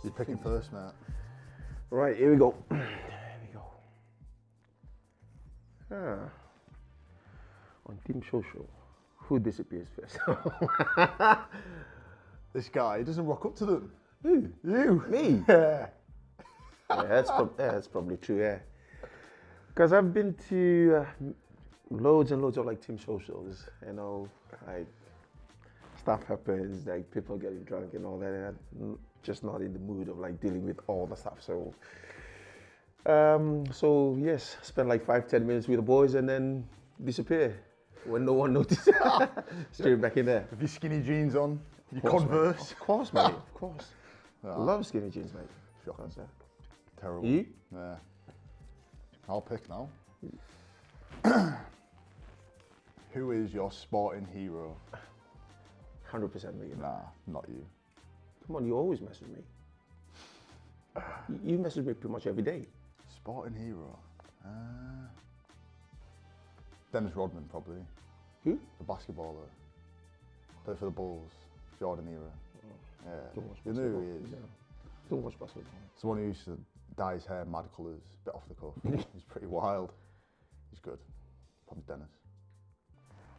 You're picking first, mate. Right, here we go. On Team Social, who disappears first? This guy, he doesn't rock up to them. Who? You. Me? Yeah. That's probably true, yeah. Because I've been to loads and loads of like team socials, you know, like stuff happens, like people getting drunk and all that, and I'm just not in the mood of like dealing with all the stuff. So, so yes, spend like 5-10 minutes with the boys and then disappear when no one notices. Straight back in there. With your skinny jeans on, your Of course, Converse. mate. Of course, mate. Of course. Love skinny jeans, mate. Shocking. Yeah. Terrible. You? Yeah. I'll pick now. Who is your sporting hero? 100% me. Nah, not you. Come on, you always message me. You message me pretty much every day. Sporting hero? Dennis Rodman, probably. Who? The basketballer. Played for the Bulls. Jordan era. Yeah. Don't watch You know who he is. Yeah. Don't watch basketball. It's the one who used to dye his hair mad colours, bit off the cuff. He's pretty wild. He's good. Probably Dennis.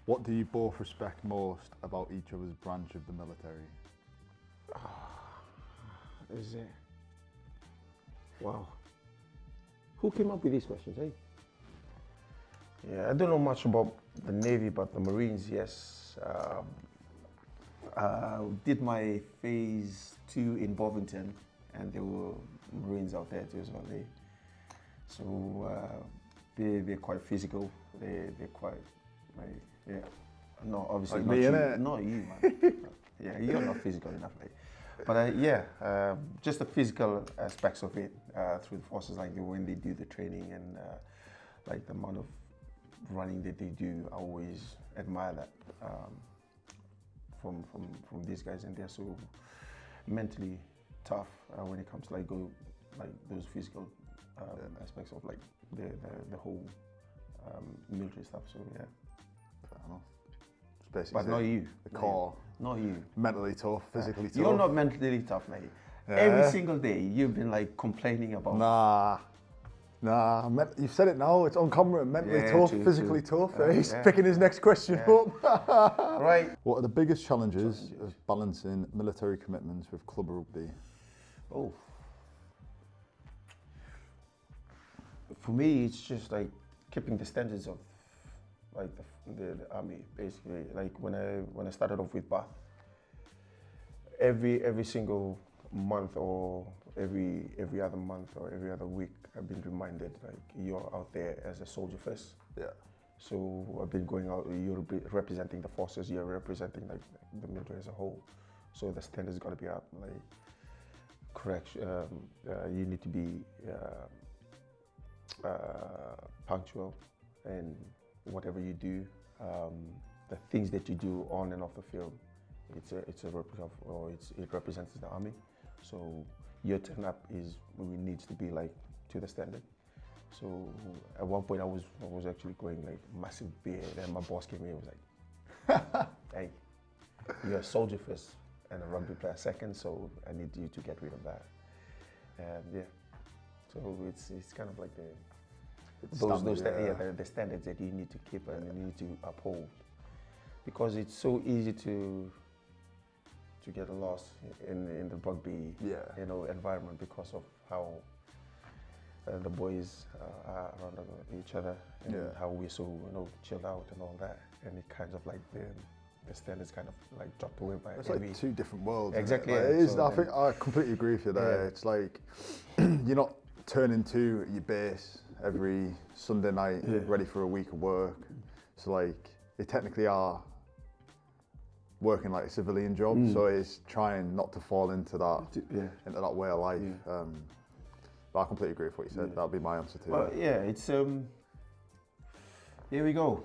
What do you both respect most about each other's branch of the military? Is it? Wow. Who came up with these questions, eh? Yeah, I don't know much about the Navy, but the Marines, yes. Did my phase 2 in Bovington, and there were Marines out there too as well. They're quite physical. They're quite like, yeah. No, obviously Like not me, you. innit? Not you, man. Yeah, you're not physical enough, mate. But just the physical aspects of it through the forces, like when they do the training and like the amount of running that they do, I always admire that from these guys, and they're so mentally tough when it comes to like those physical aspects of like the whole military stuff. So yeah. Fair enough. It's basically But not you. The core. Not you. Mentally tough, physically tough. You're not mentally tough, mate. Yeah. Every single day you've been like complaining about. Nah. You've said it now. It's on camera. Mentally Yeah, tough, true, physically tough. He's yeah. picking his next question up. Right. What are the biggest challenges of balancing military commitments with club rugby? Oh. For me, it's just like keeping the standards of like the army, basically. Like when I started off with Bath, every single month or every other month or every other week, I've been reminded like you're out there as a soldier first. Yeah. So I've been going out. You're representing the forces. You're representing like the military as a whole. So the standards got to be up. Like correction, you need to be punctual, and whatever you do, the things that you do on and off the field, it's a replica of, or it represents the army. So your turn up needs to be like to the standard. So at one point I was actually growing like massive beard, and my boss came in and was like, "Hey, you're a soldier first and a rugby player second, so I need you to get rid of that." And yeah, so it's kind of like the standards that you need to keep and you need to uphold, because it's so easy to get lost in the rugby environment because of how the boys are around each other and how we're so chilled out and all that, and it kind of like the standards kind of like dropped away by It's like two different worlds. Exactly. Like, it is, I think I completely agree with you there. It's like you're not turning to at your base every Sunday night ready for a week of work. So like they technically are working like a civilian job, so it's trying not to fall into that way of life. But I completely agree with what you said. That'll be my answer to that. Yeah, it's here we go.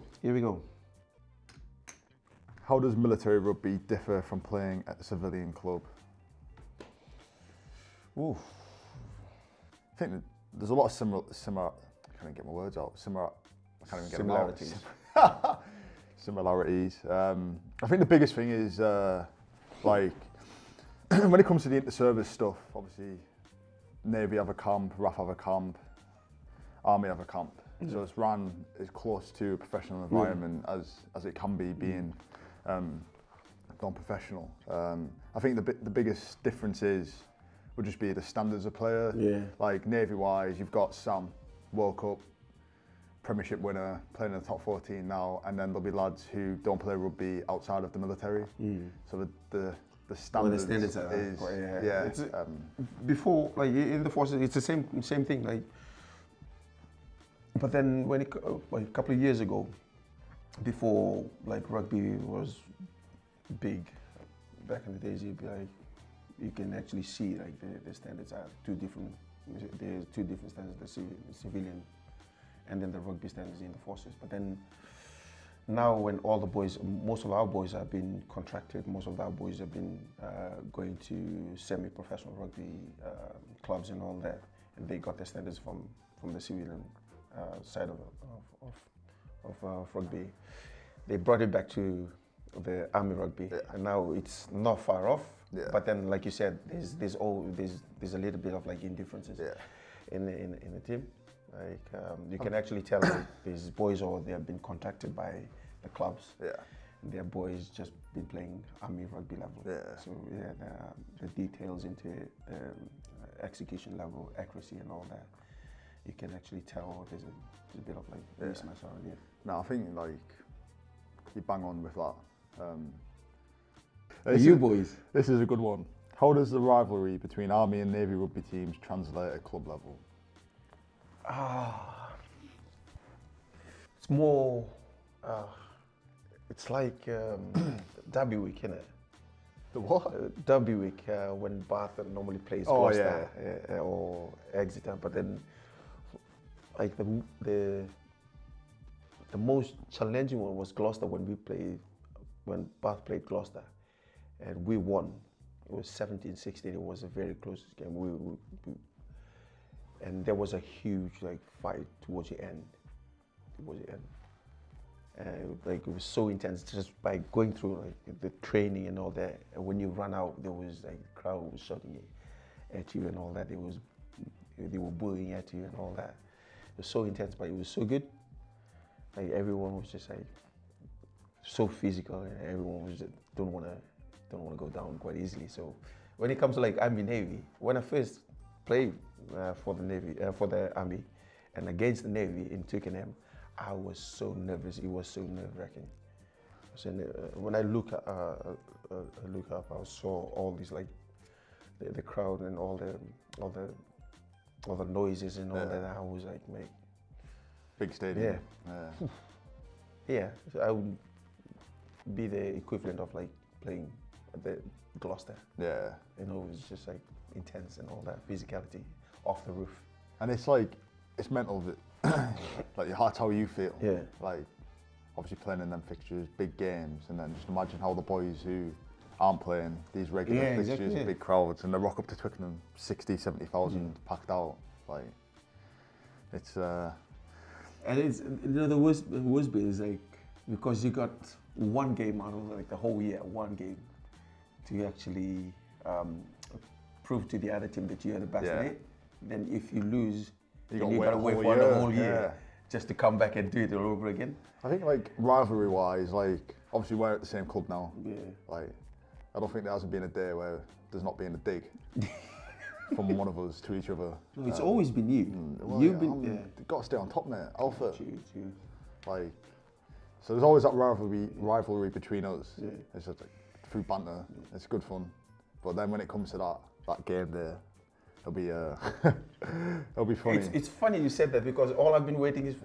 How does military rugby differ from playing at a civilian club? Oof. I think there's a lot of similar. I can't even get my words out. I can't even get similarities. Similarities. I think the biggest thing is like when it comes to the inter-service stuff, obviously Navy have a camp, RAF have a camp, Army have a camp. So it's ran as close to a professional environment as it can be, being non-professional. I think the biggest difference would just be the standards of player. Yeah. Like Navy-wise, you've got Sam, World Cup, Premiership winner, playing in the top 14 now, and then there'll be lads who don't play rugby outside of the military. So the standards, It's, before, like in the forces, it's the same thing. Like, but then when like a couple of years ago, before like rugby was big, back in the days, you'd be like, you can actually see like the standards are two different. There's two different standards: the civilian, and then the rugby standards in the forces. But then now, when all the boys, most of our boys have been contracted, most of our boys have been going to semi-professional rugby clubs and all that, and they got their standards from the civilian side of rugby. They brought it back to the army rugby, and now it's not far off. But then, like you said, there's a little bit of like indifferences in the team. Like you can actually tell like, these boys, or they have been contacted by the clubs. And their boys just been playing army rugby level. So the details into execution level, accuracy, and all that, you can actually tell there's a bit of like mismatch around it. No, I think like you bang on with that. Boys. This is a good one. How does the rivalry between Army and Navy rugby teams translate at club level? It's more. It's like Derby week, innit? The what? Derby week when Bath normally plays Gloucester or Exeter, but then like the most challenging one was Gloucester when Bath played Gloucester, and we won. It was 17-16. It was a very close game. And there was a huge like fight towards the end. Like it was so intense just by going through like the training and all that. And when you run out, there was like the crowd was shouting at you and all that. They were bullying at you and all that. It was so intense, but it was so good. Like everyone was just like so physical, and everyone was just don't want to go down quite easily. So when it comes to like Army Navy, when I first played for the Navy, for the Army, and against the Navy in Twickenham, I was so nervous. It was so nerve-wracking. So when I look up, I saw all these like the crowd and all the noises and all that. I was like, mate, big stadium. Yeah. So I would be the equivalent of like playing at the Gloucester. Yeah. You know, it was just like intense and all that physicality off the roof. And it's like, it's mental that, like that's how you feel. Yeah. Like, obviously playing in them fixtures, big games, and then just imagine how the boys who aren't playing these regular fixtures, big crowds, and they rock up to Twickenham, 60, 70,000 packed out. Like, it's. And it's, you know, the worst bit is like, because you got one game out of like the whole year, one game, to actually prove to the other team that you're the best in it. Then if you lose, you gotta wait for the whole year just to come back and do it all over again. I think like rivalry-wise, like obviously we're at the same club now. Yeah. Like, I don't think there hasn't been a day where there's not been a dig from one of us to each other. No, it's always been you. Well, You've been. You've got to stay on top, mate. Alpha. True. Like, so there's always that rivalry between us. Yeah. It's just like through banter. It's good fun. But then when it comes to that game there, it'll be funny. It's funny you said that, because all I've been waiting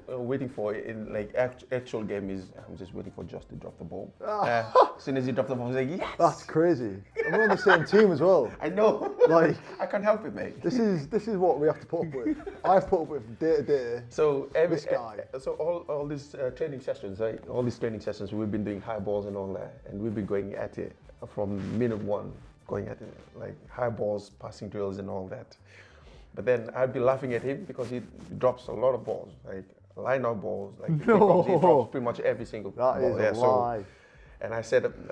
for in like actual game is I'm just waiting for Josh to drop the ball. As soon as he dropped the ball, I was like, yes. That's crazy. And we're on the same team as well. I know. Like, I can't help it, mate. This is what we have to put up with. I've put up with day to day. So this guy. So all these training sessions, right? All these training sessions, we've been doing high balls and all that, and we've been going at it from minute one. Going at it, like high balls, passing drills and all that. But then I'd be laughing at him because he drops a lot of balls, like line-out balls. Like he drops pretty much every single ball. That is a lie. And I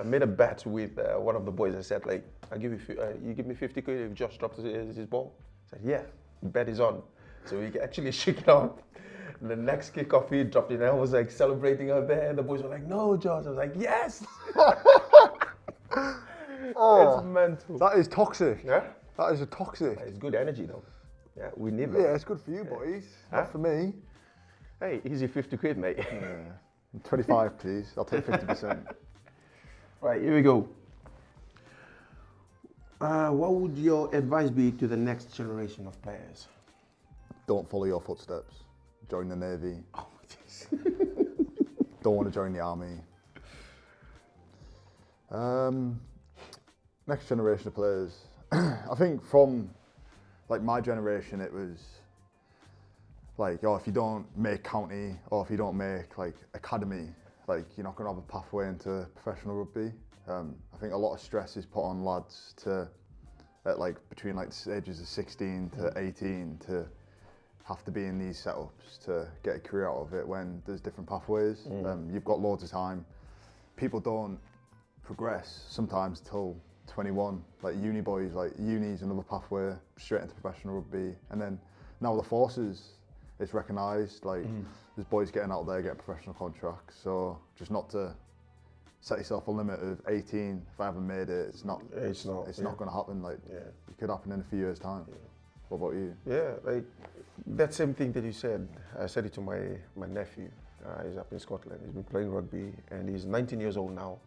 made a bet with one of the boys. I said, like, you give me 50 quid if Josh drops his ball. I said, yeah, bet is on. So we actually shook it on. And the next kickoff he dropped it, and I was like celebrating out there, and the boys were like, no, Josh. I was like, yes. It's mental. That is toxic. Yeah? That is a toxic. It's good energy though. Yeah, we need that. Yeah, it's good for you, boys. Not for me. Hey, easy 50 quid, mate. Yeah. 25, please. I'll take 50%. Right, here we go. What would your advice be to the next generation of players? Don't follow your footsteps. Join the Navy. Oh, don't want to join the Army. Next generation of players. I think from like my generation, it was like, oh, if you don't make county or if you don't make like academy, like you're not going to have a pathway into professional rugby. I think a lot of stress is put on lads to, at like between like the ages of 16 to 18 to have to be in these setups to get a career out of it when there's different pathways. You've got loads of time. People don't progress sometimes till 21. Like uni boys, like uni's another pathway straight into professional rugby. And then now the forces, it's recognised. Like there's boys getting out there getting professional contracts. So just not to set yourself a limit of 18. If I haven't made it, it's not going to happen. Like it could happen in a few years' time. What about you? Yeah, like that same thing that you said. I said it to my nephew. He's up in Scotland. He's been playing rugby and he's 19 years old now.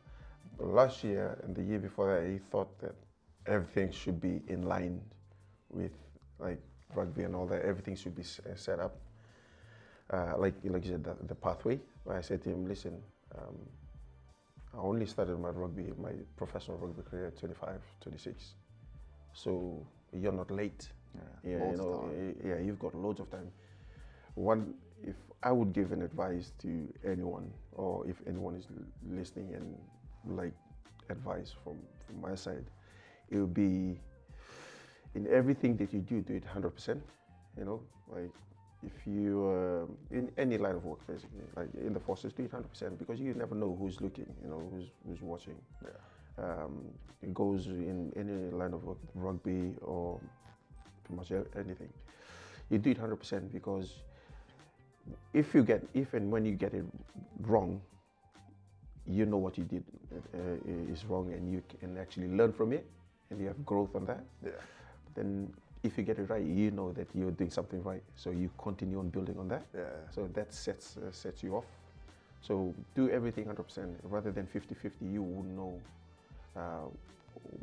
Last year and the year before that, he thought that everything should be in line with like rugby and all that. Everything should be set up. Like you said, the pathway. I said to him, listen, I only started my professional rugby career at 25, 26. So you're not late. You've got loads of time. If I would give an advice to anyone, or if anyone is listening and like advice from my side, it would be in everything that you do it 100%. You know, like if you in any line of work, basically, like in the forces, do it 100% because you never know who's looking, you know, who's watching. It goes in any line of work, rugby or pretty much anything. You do it 100% because if and when you get it wrong, you know what you did is wrong, and you can actually learn from it, and you have growth on that. Yeah. Then if you get it right, you know that you're doing something right, so you continue on building on that. Yeah. So that sets you off. So do everything 100% rather than 50-50. You will know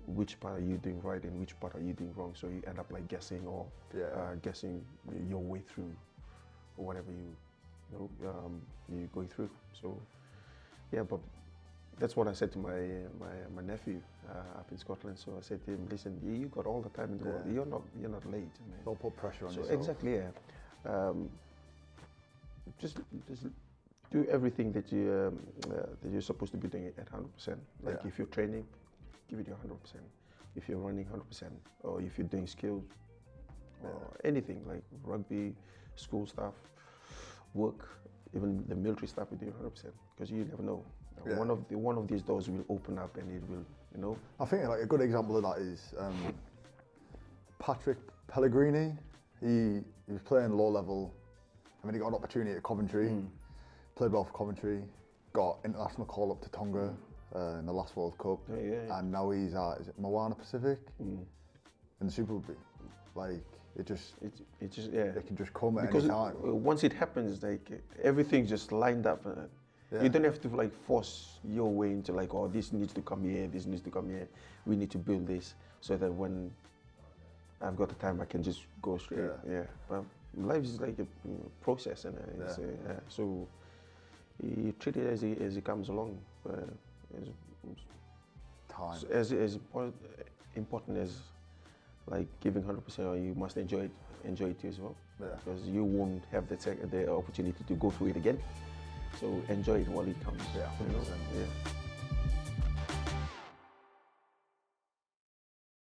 which part are you doing right and which part are you doing wrong. So you end up like guessing or guessing your way through or whatever you're going through. So yeah, but that's what I said to my nephew up in Scotland. So I said to him, listen, you got all the time in the world. You're not late. Man. Don't put pressure on yourself. Exactly, yeah. Just do everything that you're supposed to be doing at 100%. Like if you're training, give it your 100%. If you're running, 100%. Or if you're doing skills or anything like rugby, school stuff, work, even the military stuff, we do 100% because you never know. One of these doors will open up and it will, you know. I think like a good example of that is Patrick Pellegrini. He was playing low level. I mean, he got an opportunity at Coventry. Played well for Coventry. Got international call up to Tonga in the last World Cup. And now he's at, is it Moana Pacific in the Super Rugby. Like it can just come at any time. Once it happens, like everything just lined up. You don't have to like force your way into like, oh, this needs to come here, this needs to come here. We need to build this so that when I've got the time, I can just go straight. But life is like a process, and so you treat it as it comes along. Time. As important as like giving 100%, or you must enjoy it too as well. Because you won't have the opportunity to go through it again. So enjoy it while it comes. Yeah, 100%.